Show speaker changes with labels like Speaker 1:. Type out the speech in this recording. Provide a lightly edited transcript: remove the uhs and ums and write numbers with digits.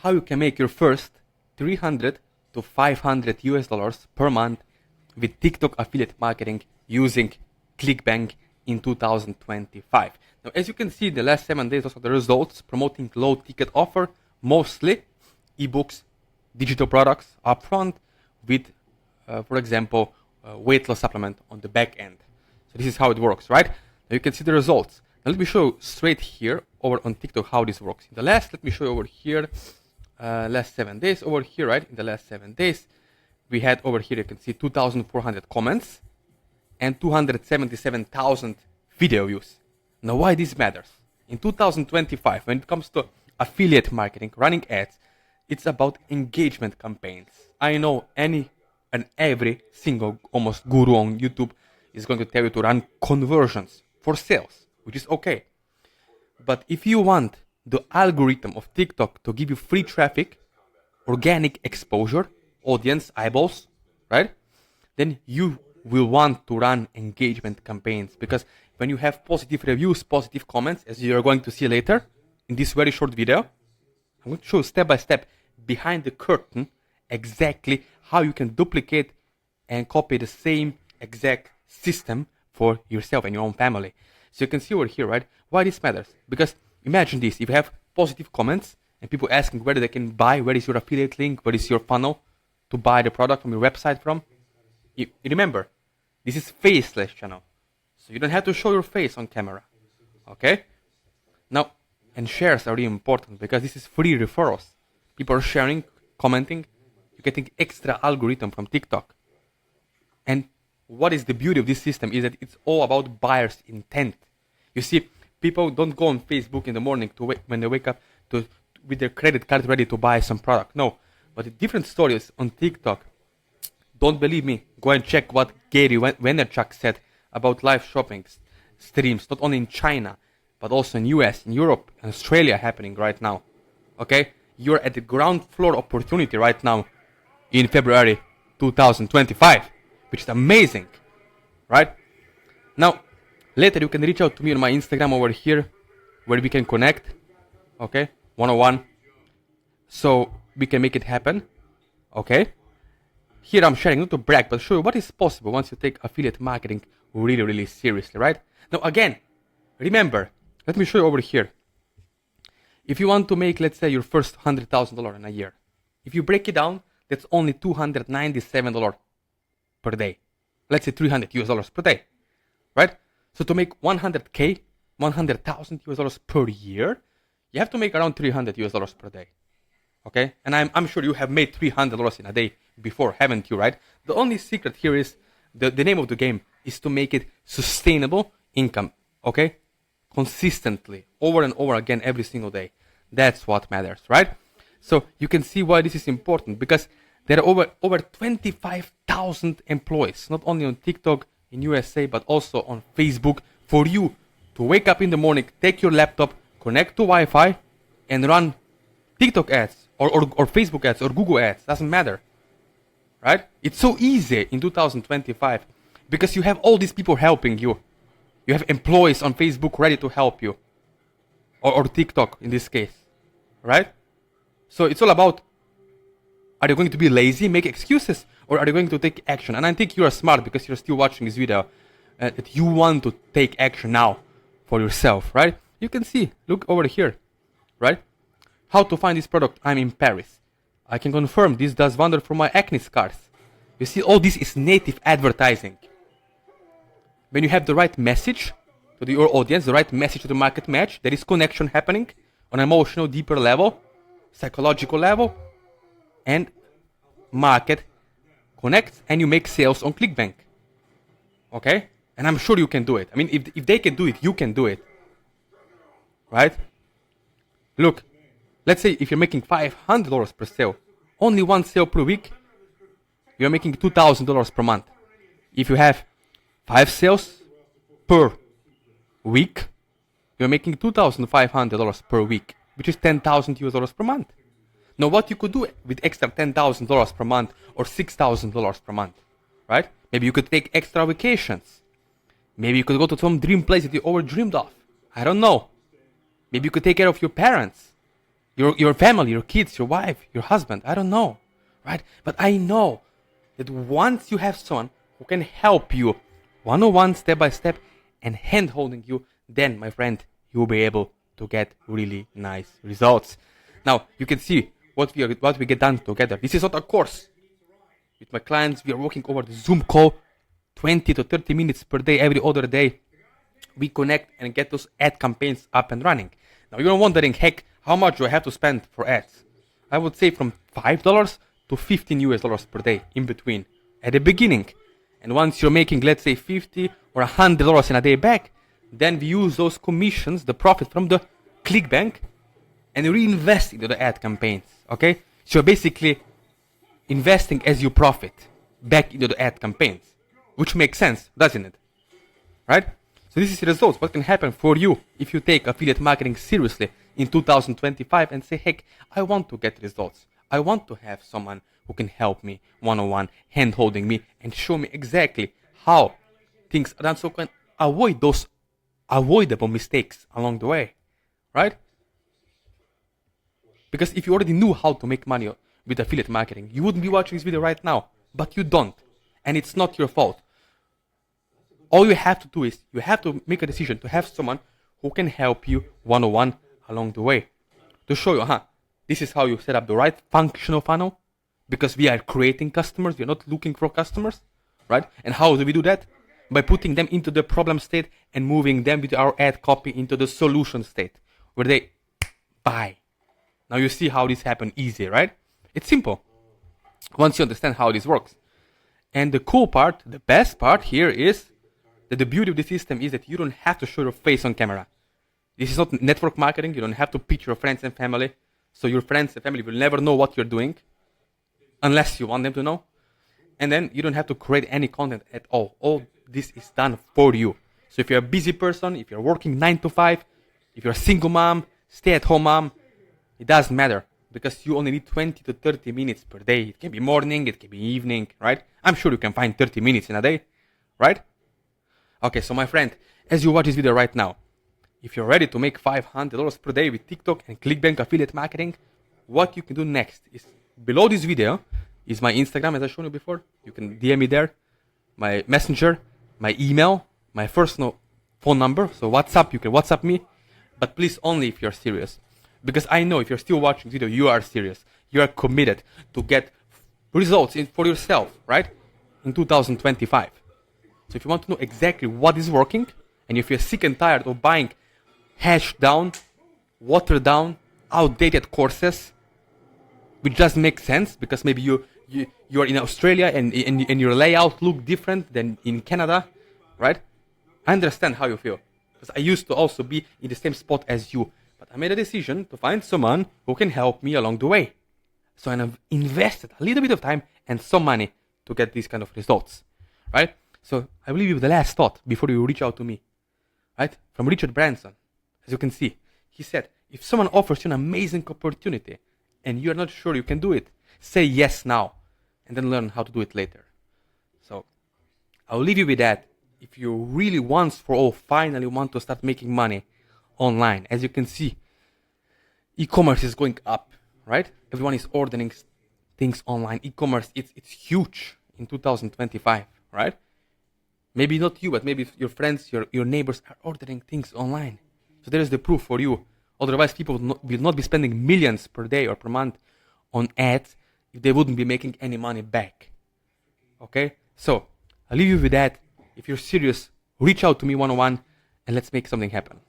Speaker 1: how you can make your first 300 to 500 US dollars per month with TikTok affiliate marketing using ClickBank in 2025. Now, as you can see, the last 7 days, those are the results promoting low ticket offer, mostly ebooks, digital products upfront with, for example, weight loss supplement on the back end. So this is how it works, right? Now you can see the results. Now let me show you straight here over on TikTok how this works. In the last, let me show you over here, last 7 days over here, right? In the last 7 days, we had over here, you can see 2,400 comments and 277,000 video views. Now why this matters? In 2025, when it comes to affiliate marketing, running ads, it's about engagement campaigns. I know any and every single almost guru on YouTube is going to tell you to run conversions for sales, which is okay. But if you want the algorithm of TikTok to give you free traffic, organic exposure, audience, eyeballs, right? Then you will want to run engagement campaigns, because when you have positive reviews, positive comments, as you are going to see later in this very short video, I'm going to show you step by step behind the curtain exactly how you can duplicate and copy the same exact system for yourself and your own family. So you can see over here, right, why this matters. Because imagine this, if you have positive comments and people asking whether they can buy, where is your affiliate link, where is your funnel to buy the product from your website from. You remember, this is faceless channel. So you don't have to show your face on camera. Okay? Now, and shares are really important because this is free referrals. People are sharing, commenting, you're getting extra algorithm from TikTok. And what is the beauty of this system is that it's all about buyer's intent. You see, people don't go on Facebook in the morning when they wake up with their credit card ready to buy some product. No, but the different stories on TikTok. Don't believe me, go and check what Gary Vaynerchuk said about live shopping streams, not only in China, but also in US, in Europe, and Australia happening right now. Okay? You're at the ground floor opportunity right now in February 2025, which is amazing, right? Now, later you can reach out to me on my Instagram over here, where we can connect, okay, one-on-one, so we can make it happen, okay? Here I'm sharing, not to brag, but show you what is possible once you take affiliate marketing really, really seriously, right? Now, again, remember, let me show you over here. If you want to make, let's say, your first $100,000 in a year, if you break it down, that's only $297 per day. Let's say $300 per day, right? So to make 100K, 100,000 US dollars per year, you have to make around $300 per day. Okay? And I'm sure you have made $300 in a day before, haven't you, right? The only secret here is, the name of the game is to make it sustainable income, okay? Consistently, over and over again, every single day. That's what matters, right? So you can see why this is important, because there are over 25,000 employees, not only on TikTok in USA, but also on Facebook, for you to wake up in the morning, take your laptop, connect to Wi-Fi, and run TikTok ads, or Facebook ads, or Google ads, doesn't matter, right? It's so easy in 2025, because you have all these people helping you. You have employees on Facebook ready to help you, or TikTok in this case, right? So it's all about, are you going to be lazy, make excuses, or are you going to take action? And I think you are smart, because you're still watching this video, that you want to take action now for yourself, right? You can see, look over here, right? How to find this product. I'm in Paris. I can confirm this does wonder for my acne scars. You see, all this is native advertising. When you have the right message to your audience, the right message to the market match, there is connection happening on an emotional, deeper level, psychological level, and market connects, and you make sales on ClickBank. Okay? And I'm sure you can do it. I mean, if they can do it, you can do it. Right? Look, let's say if you're making $500 per sale, only one sale per week, you're making $2,000 per month. If you have 5 sales per week, you're making $2,500 per week, which is $10,000 per month. Now, what you could do with extra $10,000 per month or $6,000 per month, right? Maybe you could take extra vacations. Maybe you could go to some dream place that you always dreamed of. I don't know. Maybe you could take care of your parents. your family, your kids, your wife, your husband. I don't know, right? But I know that once you have someone who can help you one-on-one, step by step, and hand-holding you, then, my friend, you will be able to get really nice results. Now, you can see what we get done together. This is not a course. With my clients, we are working over the Zoom call 20 to 30 minutes per day, every other day. We connect and get those ad campaigns up and running. Now, you're wondering, heck, how much do I have to spend for ads? I would say from $5 to $15 per day in between at the beginning. And once you're making, let's say, $50 or $100 in a day back, then we use those commissions, the profit from the ClickBank, and reinvest into the ad campaigns. Okay? So you're basically investing as you profit back into the ad campaigns, which makes sense, doesn't it? Right? So this is the results. What can happen for you if you take affiliate marketing seriously in 2025 and say, heck, I want to get results. I want to have someone who can help me one-on-one, hand-holding me, and show me exactly how things are done so I can avoid those avoidable mistakes along the way. Right? Because if you already knew how to make money with affiliate marketing, you wouldn't be watching this video right now. But you don't. And it's not your fault. All you have to do is you have to make a decision to have someone who can help you one-on-one along the way. To show you, this is how you set up the right functional funnel. Because we are creating customers, we are not looking for customers. Right? And how do we do that? By putting them into the problem state and moving them with our ad copy into the solution state. Where they buy. Now you see how this happens easy, right? It's simple. Once you understand how this works. And the cool part, the best part here is that the beauty of the system is that you don't have to show your face on camera. This is not network marketing. You don't have to pitch your friends and family. So your friends and family will never know what you're doing unless you want them to know. And then you don't have to create any content at all. All this is done for you. So if you're a busy person, if you're working 9 to 5, if you're a single mom, stay-at-home mom, it doesn't matter because you only need 20 to 30 minutes per day. It can be morning, it can be evening, right? I'm sure you can find 30 minutes in a day, right? Okay, so my friend, as you watch this video right now, if you're ready to make $500 per day with TikTok and ClickBank affiliate marketing, what you can do next is below this video is my Instagram, as I showed you before. You can DM me there, my messenger, my email, my personal phone number. So WhatsApp, you can WhatsApp me, but please only if you're serious. Because I know if you're still watching this video, you are serious. You are committed to get results for yourself, right? In 2025. So if you want to know exactly what is working, and if you're sick and tired of buying hashed down, watered down, outdated courses, which doesn't make sense because maybe you are in Australia and your layout look different than in Canada, right? I understand how you feel. Because I used to also be in the same spot as you. But I made a decision to find someone who can help me along the way. So I've invested a little bit of time and some money to get these kind of results, right? So I will leave you with the last thought before you reach out to me, right? From Richard Branson. As you can see, he said, if someone offers you an amazing opportunity and you're not sure you can do it, say yes now and then learn how to do it later. So I'll leave you with that. If you really once for all finally want to start making money online, as you can see, e-commerce is going up, right? Everyone is ordering things online. E-commerce, it's huge in 2025, right? Maybe not you, but maybe your friends, your neighbors are ordering things online. So there is the proof for you. Otherwise, people will not be spending millions per day or per month on ads if they wouldn't be making any money back. Okay? So I'll leave you with that. If you're serious, reach out to me one-on-one and let's make something happen.